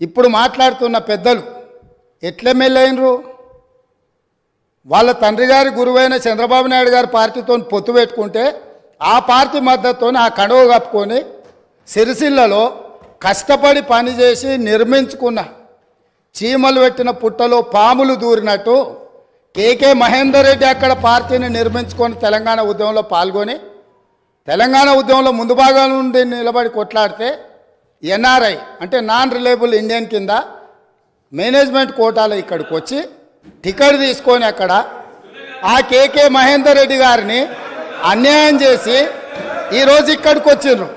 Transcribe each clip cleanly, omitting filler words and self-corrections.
ఇప్పుడు మాట్లాడుతున్న పెద్దలు ఎట్లెమ్మెల్యేనరు? వాళ్ళ తండ్రి గారి గురువైన చంద్రబాబు నాయుడు గారి పార్టీతో పొత్తు పెట్టుకుంటే ఆ పార్టీ మద్దతుతో ఆ కడువ కప్పుకొని సిరిసిల్లలో కష్టపడి పనిచేసి నిర్మించుకున్న చీమలు పెట్టిన పుట్టలో పాములు దూరినట్టు కేకే మహేందర్ రెడ్డి అక్కడ పార్టీని నిర్మించుకొని తెలంగాణ ఉద్యమంలో పాల్గొని తెలంగాణ ఉద్యమంలో ముందు భాగం నుండి నిలబడి కొట్లాడితే ఎన్ఆర్ఐ అంటే నాన్ రిలయబుల్ ఇండియన్ కింద మేనేజ్మెంట్ కోటాలో ఇక్కడికి వచ్చి టికెట్ తీసుకొని అక్కడ ఆ కేకే మహేందర్ రెడ్డి గారిని అన్యాయం చేసి ఈరోజు ఇక్కడికి వచ్చిండ్రు.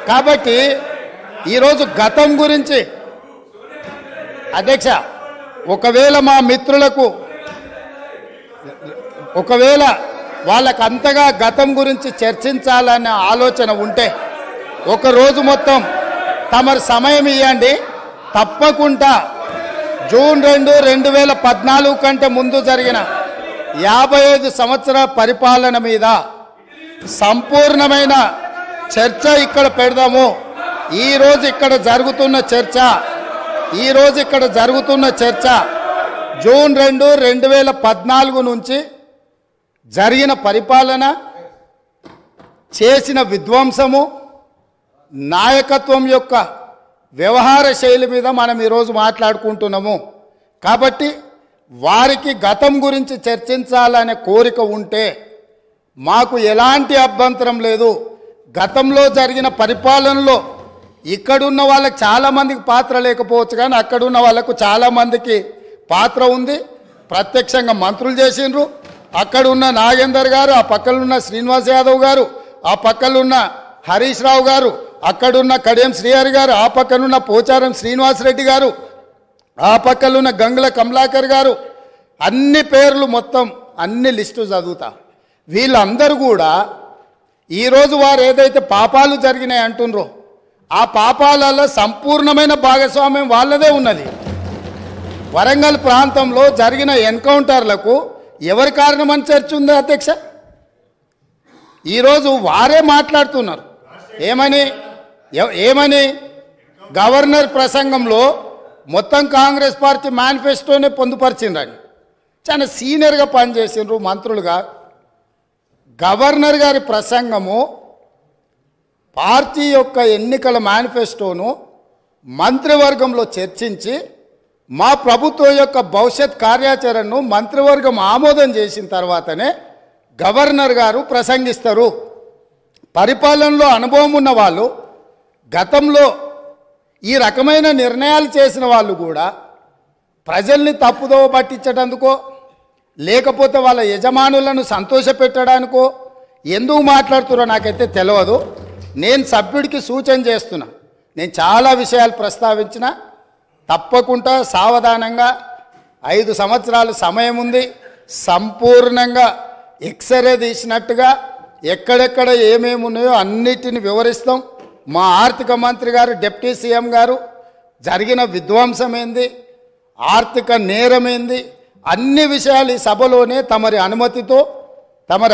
కాబట్టి ఈరోజు గతం గురించి అధ్యక్ష ఒకవేళ మా మిత్రులకు వాళ్ళకు అంతగా గతం గురించి చర్చించాలనే ఆలోచన ఉంటే ఒకరోజు మొత్తం తమరు సమయం ఇవ్వండి. తప్పకుండా జూన్ 2, 2014 కంటే ముందు జరిగిన 55 సంవత్సరాల పరిపాలన మీద సంపూర్ణమైన చర్చ ఇక్కడ పెడదాము. ఈరోజు ఇక్కడ జరుగుతున్న చర్చ జూన్ 2, 2014 నుంచి జరిగిన పరిపాలన, చేసిన విధ్వంసము, నాయకత్వం యొక్క వ్యవహార శైలి మీద మనం ఈరోజు మాట్లాడుకుంటున్నాము. కాబట్టి వారికి గతం గురించి చర్చించాలనే కోరిక ఉంటే మాకు ఎలాంటి అభ్యంతరం లేదు. గతంలో జరిగిన పరిపాలనలో ఇక్కడున్న వాళ్ళకి చాలామందికి పాత్ర లేకపోవచ్చు, కానీ అక్కడున్న వాళ్ళకు చాలామందికి పాత్ర ఉంది. ప్రత్యక్షంగా మంత్రులు చేసిండ్రు. అక్కడున్న నాగేందర్ గారు, ఆ పక్కనున్న శ్రీనివాస్ యాదవ్ గారు, ఆ పక్కనున్న హరీష్ రావు గారు, అక్కడున్న కడియం శ్రీహరి గారు, ఆ పక్కనున్న పోచారం శ్రీనివాసరెడ్డి గారు, ఆ పక్కనున్న గంగుల కమలాకర్ గారు, అన్ని పేర్లు మొత్తం అన్ని లిస్టు చదువుతా. వీళ్ళందరూ కూడా ఈరోజు వారు ఏదైతే పాపాలు జరిగినాయి అంటుండ్రో ఆ పాపాలలో సంపూర్ణమైన భాగస్వామ్యం వాళ్ళదే ఉన్నది. వరంగల్ ప్రాంతంలో జరిగిన ఎన్కౌంటర్లకు ఎవరి కారణమని చర్చ ఉంది అధ్యక్ష? ఈరోజు వారే మాట్లాడుతున్నారు. ఏమని గవర్నర్ ప్రసంగంలో మొత్తం కాంగ్రెస్ పార్టీ మేనిఫెస్టోనే పొందుపరిచిండ్రని చాలా సీనియర్గా పనిచేసిండ్రు మంత్రులుగా. గవర్నర్ గారి ప్రసంగము పార్టీ యొక్క ఎన్నికల మేనిఫెస్టోను మంత్రివర్గంలో చర్చించి మా ప్రభుత్వం యొక్క భవిష్యత్ కార్యాచరణను మంత్రివర్గం ఆమోదం చేసిన తర్వాతనే గవర్నర్ గారు ప్రసంగిస్తారు. పరిపాలనలో అనుభవం ఉన్న వాళ్ళు, గతంలో ఈ రకమైన నిర్ణయాలు చేసిన వాళ్ళు కూడా ప్రజల్ని తప్పుదోవ పట్టించడానికో లేకపోతే వాళ్ళ యజమానులను సంతోషపెట్టడానికో ఎందుకు మాట్లాడుతున్నారో నాకైతే తెలియదు. నేను సభ్యుడికి సూచన చేస్తున్నా. నేను చాలా విషయాలు ప్రస్తావించిన, తప్పకుండా సావధానంగా 5 సంవత్సరాల సమయం ఉంది. సంపూర్ణంగా ఎక్స్రే తీసినట్టుగా ఎక్కడెక్కడ ఏమేమి ఉన్నాయో అన్నిటిని వివరిస్తాం. మా ఆర్థిక మంత్రి గారు, డిప్యూటీ సీఎం గారు జరిగిన విధ్వంసం ఏంది, ఆర్థిక నేరం ఏంది, అన్ని విషయాలు ఈ సభలోనే తమరి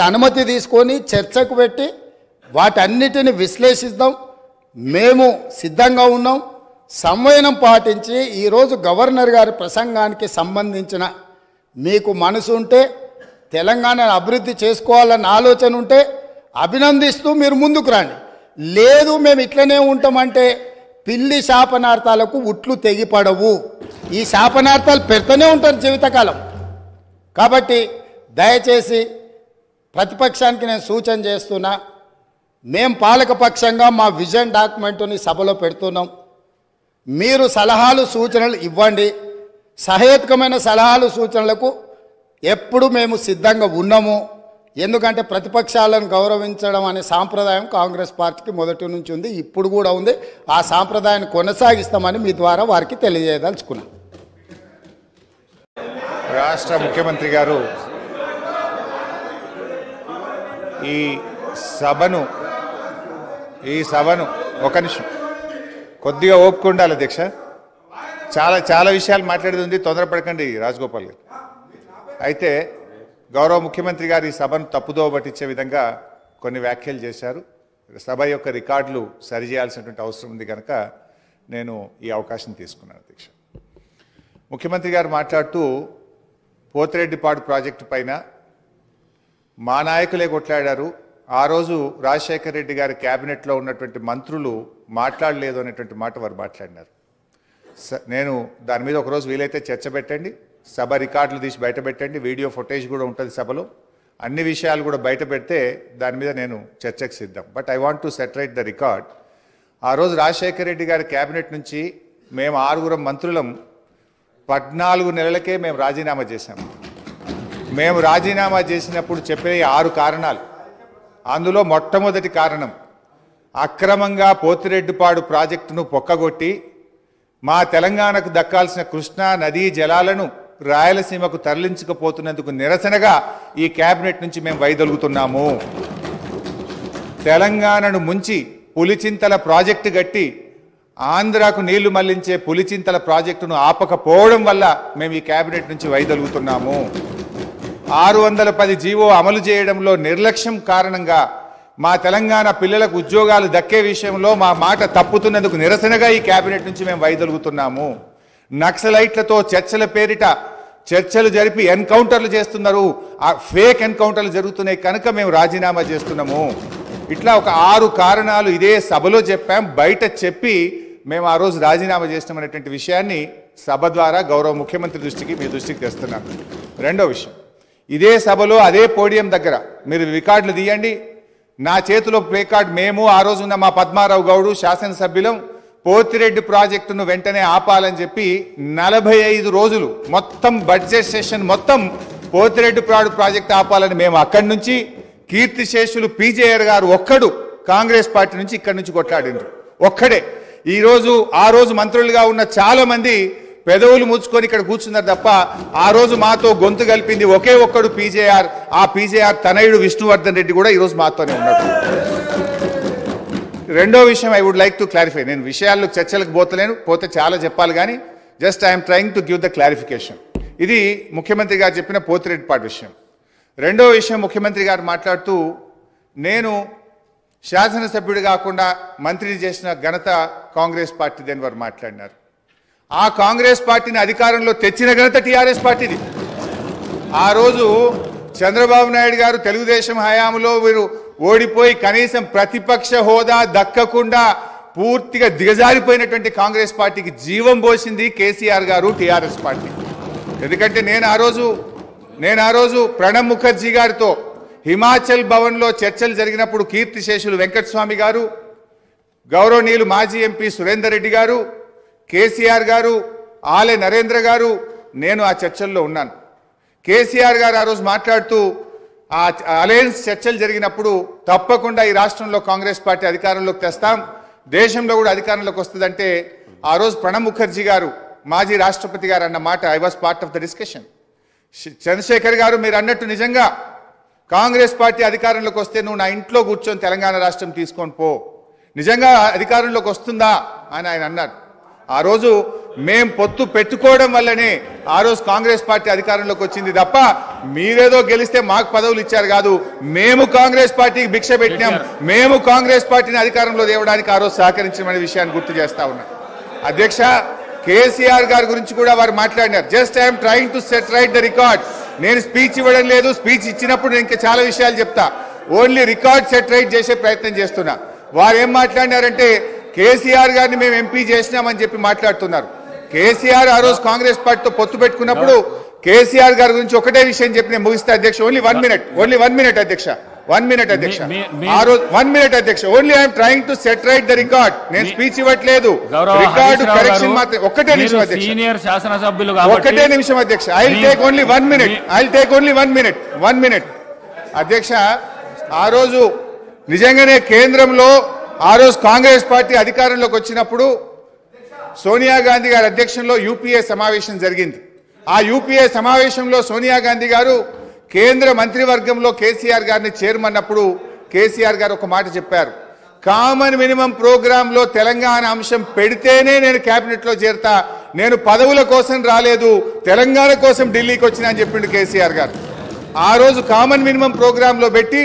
అనుమతి తీసుకొని చర్చకు పెట్టి వాటన్నిటిని విశ్లేషిద్దాం. మేము సిద్ధంగా ఉన్నాం. సంవయనం పాటించి ఈరోజు గవర్నర్ గారి ప్రసంగానికి సంబంధించిన మీకు మనసు ఉంటే, తెలంగాణను అభివృద్ధి చేసుకోవాలన్న ఆలోచన ఉంటే అభినందిస్తూ మీరు ముందుకు రండి. లేదు మేము ఇట్లనే ఉంటామంటే పిల్లి శాపనార్థాలకు ఉట్లు తెగిపడవు. ఈ శాపనార్థాలు పెడుతూనే ఉంటారు జీవితకాలం. కాబట్టి దయచేసి ప్రతిపక్షానికి నేను సూచన చేస్తున్నా, మేము పాలకపక్షంగా మా విజన్ డాక్యుమెంటుని సభలో పెడుతున్నాం. మీరు సలహాలు సూచనలు ఇవ్వండి. సహేతుకమైన సలహాలు సూచనలకు ఎప్పుడు మేము సిద్ధంగా ఉన్నాము. ఎందుకంటే ప్రతిపక్షాలను గౌరవించడం అనే సాంప్రదాయం కాంగ్రెస్ పార్టీకి మొదటి నుంచి ఉంది, ఇప్పుడు కూడా ఉంది. ఆ సాంప్రదాయాన్ని కొనసాగిస్తామని మీ ద్వారా వారికి తెలియజేయదలుచుకున్నాం. రాష్ట్ర ముఖ్యమంత్రి గారు ఈ సభను ఒక నిమిషం కొద్దిగా ఓపిక ఉండాలి అధ్యక్ష. చాలా విషయాలు మాట్లాడేది ఉంది, తొందరపడకండి రాజగోపాల్ గారు. అయితే గౌరవ ముఖ్యమంత్రి గారు ఈ సభను తప్పుదోవ పట్టించే విధంగా కొన్ని వ్యాఖ్యలు చేశారు. సభ యొక్క రికార్డులు సరిచేయాల్సినటువంటి అవసరం ఉంది కనుక నేను ఈ అవకాశం తీసుకున్నాను అధ్యక్ష. ముఖ్యమంత్రి గారు మాట్లాడుతూ పోతిరెడ్డిపాడు ప్రాజెక్టు పైన మా నాయకులే కొట్లాడారు, ఆ రోజు రాజశేఖర రెడ్డి గారి క్యాబినెట్లో ఉన్నటువంటి మంత్రులు మాట్లాడలేదు అనేటువంటి మాట వారు మాట్లాడినారు. నేను దాని మీద ఒకరోజు వీలైతే చర్చ పెట్టండి, సభ రికార్డులు తీసి బయట పెట్టండి, వీడియో ఫుటేజ్ కూడా ఉంటుంది సభలో, అన్ని విషయాలు కూడా బయట పెడితే దాని మీద నేను చర్చకు సిద్ధం. But I want to reiterate the record. ఆ రోజు రాజశేఖర రెడ్డి గారి క్యాబినెట్ నుంచి మేము 6 మంత్రులం 14 నెలలకే మేము రాజీనామా చేశాము. మేము రాజీనామా చేసినప్పుడు చెప్పే 6 కారణాలు, అందులో మొట్టమొదటి కారణం అక్రమంగా పోతిరెడ్డిపాడు ప్రాజెక్టును పొక్కగొట్టి మా తెలంగాణకు దక్కాల్సిన కృష్ణా నదీ జలాలను రాయలసీమకు తరలించకపోతున్నందుకు నిరసనగా ఈ క్యాబినెట్ నుంచి మేము వైదొలుగుతున్నాము. తెలంగాణను ముంచి పులిచింతల ప్రాజెక్టు కట్టి ఆంధ్రాకు నీళ్లు మళ్లించే పులిచింతల ప్రాజెక్టును ఆపకపోవడం వల్ల మేము ఈ క్యాబినెట్ నుంచి వైదొలుగుతున్నాము. 610 జీవో అమలు చేయడంలో నిర్లక్ష్యం కారణంగా మా తెలంగాణ పిల్లలకు ఉద్యోగాలు దక్కే విషయంలో మా మాట తప్పుతున్నందుకు నిరసనగా ఈ క్యాబినెట్ నుంచి మేము వైదొలుగుతున్నాము. నక్సలైట్లతో చర్చల పేరిట చర్చలు జరిపి ఎన్కౌంటర్లు చేస్తున్నారు, ఆ ఫేక్ ఎన్కౌంటర్లు జరుగుతున్నాయి కనుక మేము రాజీనామా చేస్తున్నాము. ఇట్లా ఒక 6 కారణాలు ఇదే సభలో చెప్పాం, బయట చెప్పి మేము ఆ రోజు రాజీనామా చేస్తామనేటువంటి విషయాన్ని సభ ద్వారా గౌరవ ముఖ్యమంత్రి దృష్టికి మీ దృష్టికి తెస్తున్నాను. రెండో విషయం, ఇదే సభలో అదే పోడియం దగ్గర మీరు రికార్డులు తీయండి, నా చేతిలో ప్లే కార్డ్, మేము ఆ రోజు ఉన్న మా పద్మారావు గౌడు శాసనసభ్యులం పోతిరెడ్డి ప్రాజెక్టును వెంటనే ఆపాలని చెప్పి 45 రోజులు మొత్తం బడ్జెట్ సెషన్ మొత్తం పోతిరెడ్డిపాడు ప్రాజెక్టు ఆపాలని మేము అక్కడి నుంచి, కీర్తిశేషులు పీజేఆర్ గారు ఒక్కడు కాంగ్రెస్ పార్టీ నుంచి ఇక్కడి నుంచి కొట్లాడిండ్రు ఒక్కడే. ఆ రోజు మంత్రులుగా ఉన్న చాలా మంది పెదవులు ముచ్చుకొని ఇక్కడ కూర్చున్నారు తప్ప ఆ రోజు మాతో గొంతు కలిపింది ఒకే ఒక్కడు పీజేఆర్. ఆ పీజేఆర్ తనయుడు విష్ణువర్ధన్ రెడ్డి కూడా ఈరోజు మాతోనే ఉన్నాడు. రెండో విషయం I would like to clarify. నేను విషయాల్లో చర్చలకు పోతే చాలా చెప్పాలి కానీ just I'm trying to give the clarification. ఇది ముఖ్యమంత్రి గారు చెప్పిన పోతిరెడ్డిపాడు విషయం. రెండో విషయం, ముఖ్యమంత్రి గారు మాట్లాడుతూ నేను శాసనసభ్యుడు కాకుండా మంత్రిని చేసిన ఘనత కాంగ్రెస్ పార్టీది అని వారు మాట్లాడినారు. ఆ కాంగ్రెస్ పార్టీని అధికారంలో తెచ్చిన ఘనత టీఆర్ఎస్ పార్టీది. ఆ రోజు చంద్రబాబు నాయుడు గారు తెలుగుదేశం హయాంలో వీరు ఓడిపోయి కనీసం ప్రతిపక్ష హోదా దక్కకుండా పూర్తిగా దిగజారిపోయినటువంటి కాంగ్రెస్ పార్టీకి జీవం పోసింది కేసీఆర్ గారు, టీఆర్ఎస్ పార్టీ. ఎందుకంటే నేను ఆ రోజు ప్రణబ్ ముఖర్జీ గారితో హిమాచల్ భవన్లో చర్చలు జరిగినప్పుడు కీర్తిశేషులు వెంకటస్వామి గారు, గౌరవనీయులు మాజీ ఎంపీ సురేందర్ రెడ్డి గారు, కేసీఆర్ గారు, ఆలే నరేంద్ర గారు, నేను ఆ చర్చల్లో ఉన్నాను. కేసీఆర్ గారు ఆ రోజు మాట్లాడుతూ ఆ అలయన్స్ చర్చలు జరిగినప్పుడు తప్పకుండా ఈ రాష్ట్రంలో కాంగ్రెస్ పార్టీ అధికారంలోకి తెస్తాం, దేశంలో కూడా అధికారంలోకి వస్తుందంటే ఆ రోజు ప్రణబ్ ముఖర్జీ గారు మాజీ రాష్ట్రపతి గారు అన్న మాట I was part of the discussion. Chandrashekar గారు మీరు అన్నట్టు నిజంగా కాంగ్రెస్ పార్టీ అధికారంలోకి వస్తే నువ్వు నా ఇంట్లో కూర్చొని తెలంగాణ రాష్ట్రం తీసుకొని పో, నిజంగా అధికారంలోకి వస్తుందా అని ఆయన అన్నారు. ఆ రోజు మేం పొత్తు పెట్టుకోవడం వల్లనే ఆ రోజు కాంగ్రెస్ పార్టీ అధికారంలోకి వచ్చింది తప్ప మీరేదో గెలిస్తే మాకు పదవులు ఇచ్చారు కాదు, మేము కాంగ్రెస్ పార్టీకి భిక్ష పెట్టినాం, మేము కాంగ్రెస్ పార్టీని అధికారంలో తేవడానికి ఆ రోజు సహకరించమనే విషయాన్ని గుర్తు చేస్తా ఉన్నా. అధ్యక్ష, కేసీఆర్ గారి గురించి కూడా వారు మాట్లాడినారు. Just I'm trying to set right the record. నేను స్పీచ్ ఇవ్వడం లేదు, స్పీచ్ ఇచ్చినప్పుడు నేను ఇంకా చాలా విషయాలు చెప్తా, ఓన్లీ రికార్డ్ సెట్ రైట్ చేసే ప్రయత్నం చేస్తున్నా. వారు ఏం మాట్లాడినారంటే కేసీఆర్ గారిని మేము ఎంపీ చేసినామని చెప్పి మాట్లాడుతున్నారు. కేసీఆర్ ఆ రోజు కాంగ్రెస్ పార్టీతో పొత్తు పెట్టుకున్నప్పుడు కేసీఆర్ గారి గురించి ఒకటే విషయం చెప్పి నేను ముగిస్తా అధ్యక్ష. ఓన్లీ 1 మినిట్ అధ్యక్ష, 1 మినిట్ అధ్యక్ష. ఆ రోజు 1 మినిట్ అధ్యక్ష. Only I'm trying to set right the record. నేను స్పీచ్ ఇవ్వట్లేదు, రికార్డు కరెక్షన్ మాత్రం. ఒక్కటే నిమిషం అధ్యక్ష, సీనియర్ శాసనసభ్యులు ఒక్కటే నిమిషం అధ్యక్ష. I will take only 1 minute అధ్యక్ష. ఆ రోజు నిజంగానే కేంద్రంలో ఆ రోజు కాంగ్రెస్ పార్టీ అధికారంలోకి వచ్చినప్పుడు సోనియా గాంధీ గారి అధ్యక్షంలో యూపీఏ సమావేశం జరిగింది. ఆ యూపీఏ సమావేశంలో సోనియా గాంధీ గారు కేంద్ర మంత్రివర్గంలో కేసీఆర్ గారిని చేరమన్నప్పుడు కేసీఆర్ గారు ఒక మాట చెప్పారు, కామన్ మినిమం ప్రోగ్రాంలో తెలంగాణ అంశం పెడితేనే నేను కేబినెట్లో చేరతా, నేను పదవుల కోసం రాలేదు, తెలంగాణ కోసం ఢిల్లీకి వచ్చినా అని చెప్పిండు కేసీఆర్ గారు. ఆ రోజు కామన్ మినిమం ప్రోగ్రాంలో పెట్టి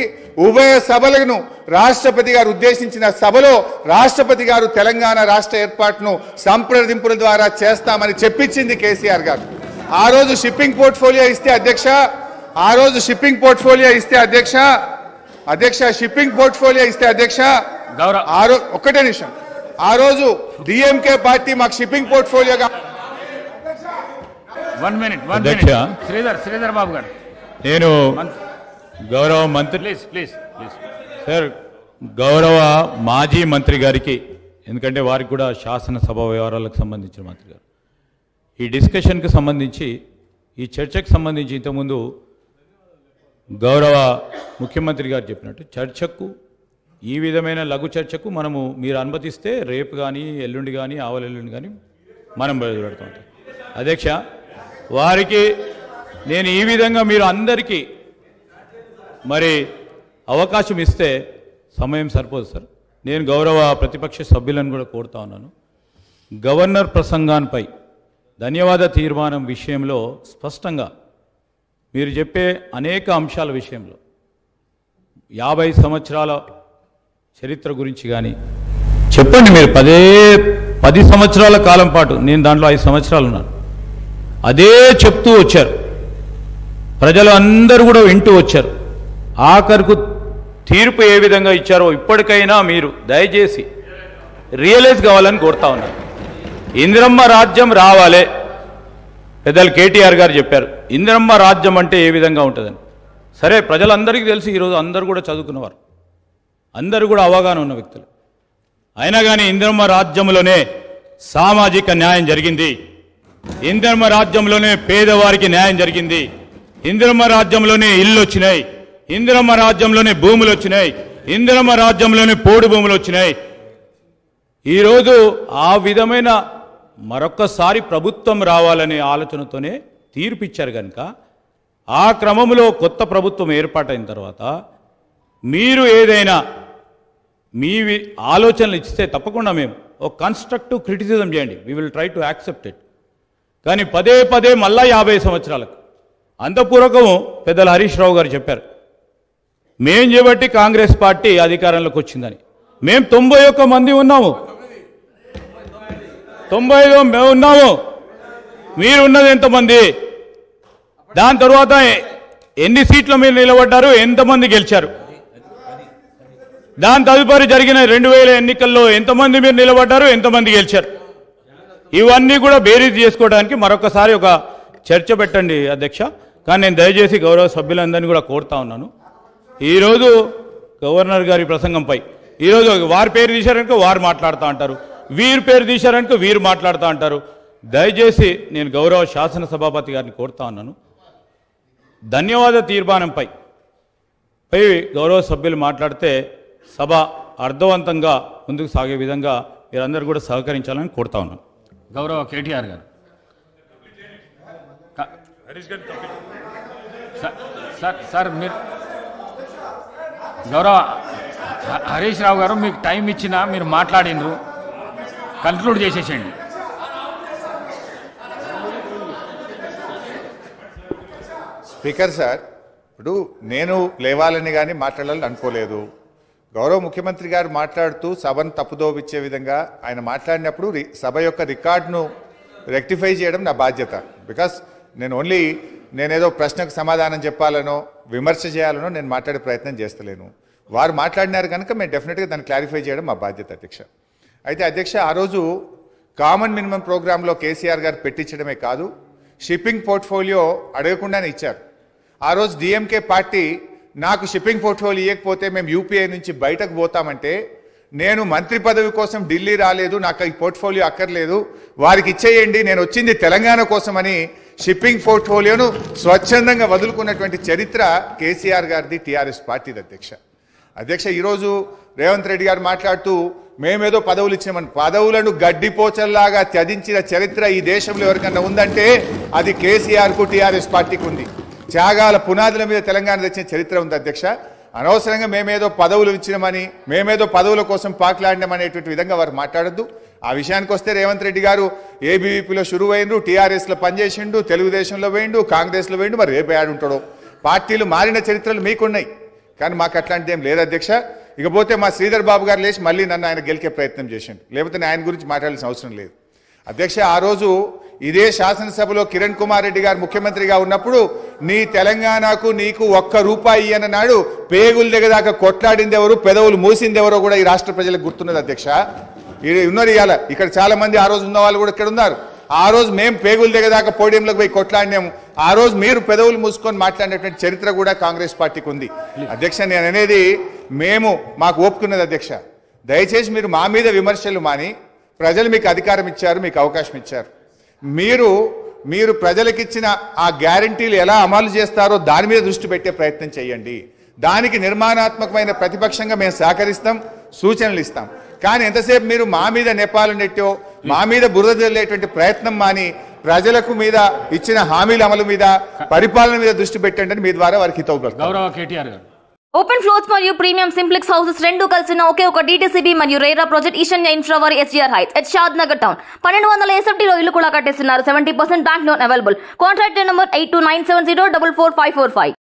ఉభయ సభలను రాష్ట్రపతి గారు ఉద్దేశించిన సభలో రాష్ట్రపతి గారు తెలంగాణ రాష్ట్ర ఏర్పాటును సంప్రదింపుల ద్వారా చేస్తామని చెప్పించింది కేసీఆర్ గారు. ఆ రోజు షిప్పింగ్ పోర్ట్ఫోలియో ఇస్తే అధ్యక్ష, ఆ రోజు షిప్పింగ్ పోర్ట్ఫోలియో ఇస్తే అధ్యక్ష షిప్పింగ్ పోర్ట్ఫోలియో ఇస్తే అధ్యక్ష ఒక్కటే నిమిషం, ఆ రోజు డిఎంకే పార్టీ మాకు షిప్పింగ్ పోర్ట్ఫోలియోగా 1 minute శ్రీధర్ బాబు గారు, నేను గౌరవ మంత్రి ప్లీజ్ సార్, గౌరవ మాజీ మంత్రి గారికి, ఎందుకంటే వారికి కూడా శాసనసభ వ్యవహారాలకు సంబంధించిన మంత్రి గారు, ఈ డిస్కషన్కి సంబంధించి ఈ చర్చకు సంబంధించి ఇంతకుముందు గౌరవ ముఖ్యమంత్రి గారు చెప్పినట్టు చర్చకు, ఈ విధమైన లఘు చర్చకు మీరు అనుమతిస్తే రేపు కానీ ఎల్లుండి కానీ ఆవలెల్లుండి కానీ మనం బయలుపెడతాం. అధ్యక్ష, వారికి నేను ఈ విధంగా మీరు అందరికీ మరి అవకాశం ఇస్తే సమయం సరిపోదు సార్. నేను గౌరవ ప్రతిపక్ష సభ్యులను కూడా కోరుతా ఉన్నాను, గవర్నర్ ప్రసంగాన్పై ధన్యవాద తీర్మానం విషయంలో స్పష్టంగా మీరు చెప్పే అనేక అంశాల విషయంలో 50 సంవత్సరాల చరిత్ర గురించి కానీ చెప్పండి. మీరు 10 సంవత్సరాల కాలం పాటు, నేను దాంట్లో 5 సంవత్సరాలు ఉన్నాను, అదే చెప్తూ వచ్చారు. ప్రజలు అందరూ కూడా వింటూ వచ్చారు. ఆఖరుకు తీర్పు ఏ విధంగా ఇచ్చారో ఇప్పటికైనా మీరు దయచేసి రియలైజ్ కావాలని కోరుతా ఉన్నారు. ఇందిరమ్మ రాజ్యం రావాలే, పెద్దలు కేటీఆర్ గారు చెప్పారు. ఇందిరమ్మ రాజ్యం అంటే ఏ విధంగా ఉంటుందని. సరే, ప్రజలందరికీ తెలిసి ఈరోజు అందరూ కూడా చదువుకున్నవారు, అందరూ కూడా అవగాహన ఉన్న వ్యక్తులు. అయినా కానీ ఇందిరమ్మ రాజ్యంలోనే సామాజిక న్యాయం జరిగింది, ఇందిరమ్మ రాజ్యంలోనే పేదవారికి న్యాయం జరిగింది, ఇందిరమ్మ రాజ్యంలోనే ఇల్లు వచ్చినాయి, ఇందిరమ్మ రాజ్యంలోనే భూములు వచ్చినాయి, ఇందిరమ్మ రాజ్యంలోనే పోడు భూములు వచ్చినాయి. ఈరోజు ఆ విధమైన మరొక్కసారి ప్రభుత్వం రావాలనే ఆలోచనతోనే తీర్పిచ్చారు కనుక, ఆ క్రమంలో కొత్త ప్రభుత్వం ఏర్పాటైన తర్వాత మీరు ఏదైనా మీ ఆలోచనలు ఇస్తే తప్పకుండా మేము ఒక కన్స్ట్రక్టివ్ క్రిటిసిజం చేయండి, we will try to accept it. కానీ పదే మళ్ళా 50 సంవత్సరాలకు అంతపూర్వకం పెద్దలు హరీష్ రావు గారు చెప్పారు, మేం చేయబట్టి కాంగ్రెస్ పార్టీ అధికారంలోకి వచ్చిందని. మేము 91 మంది ఉన్నాము, 95 మేము ఉన్నాము, మీరు ఉన్నది ఎంతమంది? దాని తర్వాత ఎన్ని సీట్లు మీరు నిలబడ్డారు, ఎంతమంది గెలిచారు? దాని తదుపరి జరిగిన 2000 ఎన్నికల్లో ఎంతమంది మీరు నిలబడ్డారు, ఎంతమంది గెలిచారు? ఇవన్నీ కూడా బేరీజ్ చేసుకోవడానికి మరొకసారి ఒక చర్చ పెట్టండి అధ్యక్ష. కానీ నేను దయచేసి గౌరవ సభ్యులందరినీ కూడా కోరుతా ఉన్నాను, ఈరోజు గవర్నర్ గారి ప్రసంగంపై ఈరోజు వారి పేరు తీశారనుకో వారు మాట్లాడుతూ అంటారు, వీరి పేరు తీశారనుకో వీరు మాట్లాడుతూ అంటారు. దయచేసి నేను గౌరవ శాసనసభాపతి గారిని కోరుతా ఉన్నాను, ధన్యవాద తీర్మానంపై గౌరవ సభ్యులు మాట్లాడితే సభ అర్థవంతంగా ముందుకు సాగే విధంగా మీరందరూ కూడా సహకరించాలని కోరుతా ఉన్నాను. గౌరవ కేటీఆర్ గారు, సార్ మీరు గౌరవ హరీష్ రావు గారు మీకు టైం ఇచ్చినా మీరు మాట్లాడినరు, కన్క్లూడ్ చేసేసేయండి. స్పీకర్ సార్, ఇప్పుడు నేను లేవాలని కానీ మాట్లాడాలని అనుకోలేదు. గౌరవ ముఖ్యమంత్రి గారు మాట్లాడుతూ సభను తప్పుదోవిచ్చే విధంగా ఆయన మాట్లాడినప్పుడు సభ యొక్క రికార్డును రెక్టిఫై చేయడం నా బాధ్యత. బికాస్ నేనేదో ప్రశ్నకు సమాధానం చెప్పాలనో విమర్శ చేయాలనో నేను మాట్లాడే ప్రయత్నం చేస్తలేను. వారు మాట్లాడినారు కనుక మేము డెఫినెట్గా దాన్ని క్లారిఫై చేయడం మా బాధ్యత అధ్యక్ష. అయితే అధ్యక్ష, ఆ రోజు కామన్ మినిమం ప్రోగ్రాంలో కేసీఆర్ గారు పెట్టించడమే కాదు, షిప్పింగ్ పోర్ట్ఫోలియో అడగకుండానే ఇచ్చారు. ఆ రోజు డిఎంకే పార్టీ నాకు షిప్పింగ్ పోర్ట్ఫోలియో ఇవ్వకపోతే మేము యూపీఐ నుంచి బయటకు పోతామంటే, నేను మంత్రి పదవి కోసం ఢిల్లీ రాలేదు, నాకు ఈ పోర్ట్ఫోలియో అక్కర్లేదు, వారికి ఇచ్చేయండి, నేను వచ్చింది తెలంగాణ కోసమని షిప్పింగ్ పోర్ట్ఫోలియోను స్వచ్ఛందంగా వదులుకున్నటువంటి చరిత్ర కేసీఆర్ గారిది, టీఆర్ఎస్ పార్టీది అధ్యక్ష. ఈరోజు రేవంత్ రెడ్డి గారు మాట్లాడుతూ మేమేదో పదవులు ఇచ్చామని, పదవులను గడ్డిపోచల్లాగా త్యజించిన చరిత్ర ఈ దేశంలో ఎవరికన్నా ఉందంటే అది కేసీఆర్కు టీఆర్ఎస్ పార్టీకి ఉంది. త్యాగాల పునాదుల మీద తెలంగాణ తెచ్చిన చరిత్ర ఉంది అధ్యక్ష. అనవసరంగా మేమేదో పదవులు ఇచ్చినామని, మేమేదో పదవుల కోసం పాకులాడినామనేటువంటి విధంగా వారు మాట్లాడద్దు. ఆ విషయానికి వస్తే రేవంత్ రెడ్డి గారు ఏబీవీపీలో షురువు అయిండు, టీఆర్ఎస్లో పనిచేసిండు, తెలుగుదేశంలో వేయండు, కాంగ్రెస్లో వేయండు, మరి రేపు ఏడుంటాడో. పార్టీలు మారిన చరిత్రలు మీకున్నాయి, కానీ మాకు అట్లాంటిది ఏం లేదు అధ్యక్ష. ఇకపోతే మా శ్రీధర్ బాబు గారు లేచి మళ్ళీ నన్ను ఆయన గెలికే ప్రయత్నం చేసిండు, లేకపోతే నేను ఆయన గురించి మాట్లాడాల్సిన అవసరం లేదు. అధ్యక్ష, ఆ రోజు ఇదే శాసనసభలో కిరణ్ కుమార్ రెడ్డి గారు ముఖ్యమంత్రిగా ఉన్నప్పుడు నీ తెలంగాణకు నీకు ₹1 అన్నాడు. పేగులు దిగదాకా కొట్లాడింది ఎవరు, పెదవులు మూసింది ఎవరో కూడా ఈ రాష్ట్ర ప్రజలకు గుర్తున్నది అధ్యక్ష. ఉన్నారు ఇవాళ ఇక్కడ చాలా మంది, ఆ రోజు ఉన్న వాళ్ళు కూడా ఇక్కడ ఉన్నారు. ఆ రోజు మేము పేగులు దిగదాకా పోడియంలోకి పోయి కొట్లాడినాము, ఆ రోజు మీరు పెదవులు మూసుకొని మాట్లాడినటువంటి చరిత్ర కూడా కాంగ్రెస్ పార్టీకి ఉంది. అధ్యక్ష, నేను అనేది మాకు ఒప్పుకున్నది అధ్యక్ష. దయచేసి మీరు మా మీద విమర్శలు మాని, ప్రజలు మీకు అధికారం ఇచ్చారు, మీకు అవకాశం ఇచ్చారు, మీరు ప్రజలకిచ్చిన ఆ గ్యారంటీలు ఎలా అమలు చేస్తారో దాని మీద దృష్టి పెట్టే ప్రయత్నం చేయండి. దానికి నిర్మాణాత్మకమైన ప్రతిపక్షంగా మేము సహకరిస్తాం, సూచనలు ఇస్తాం. కానీ ఎంతసేపు మీరు మా మీద నేపాలు నెట్టో, మా మీద బురద జల్లేటువంటి ప్రయత్నం మాని ప్రజలకు మీద ఇచ్చిన హామీల అమలు మీద, పరిపాలన మీద దృష్టి పెట్టండి అని మీ ద్వారా వారికి హితవు పలుకుతాం. గౌరవ కేటీఆర్ గారు. ఓపెన్ ఫ్లోర్స్ మరియు ప్రీమియం సింప్లెక్స్ హౌసెస్ రెండు కలిసిన ఒకే ఒక DTCB మరియు రేరా ప్రాజెక్ట్ ఈశాన్య ఇన్ఫ్రావారి SGR heights at Shad Nagar town. 1200 SFTలో ఇల్లు కూడా కట్టేస్తున్నారు. 70% bank loan available. Contract number 8297044545.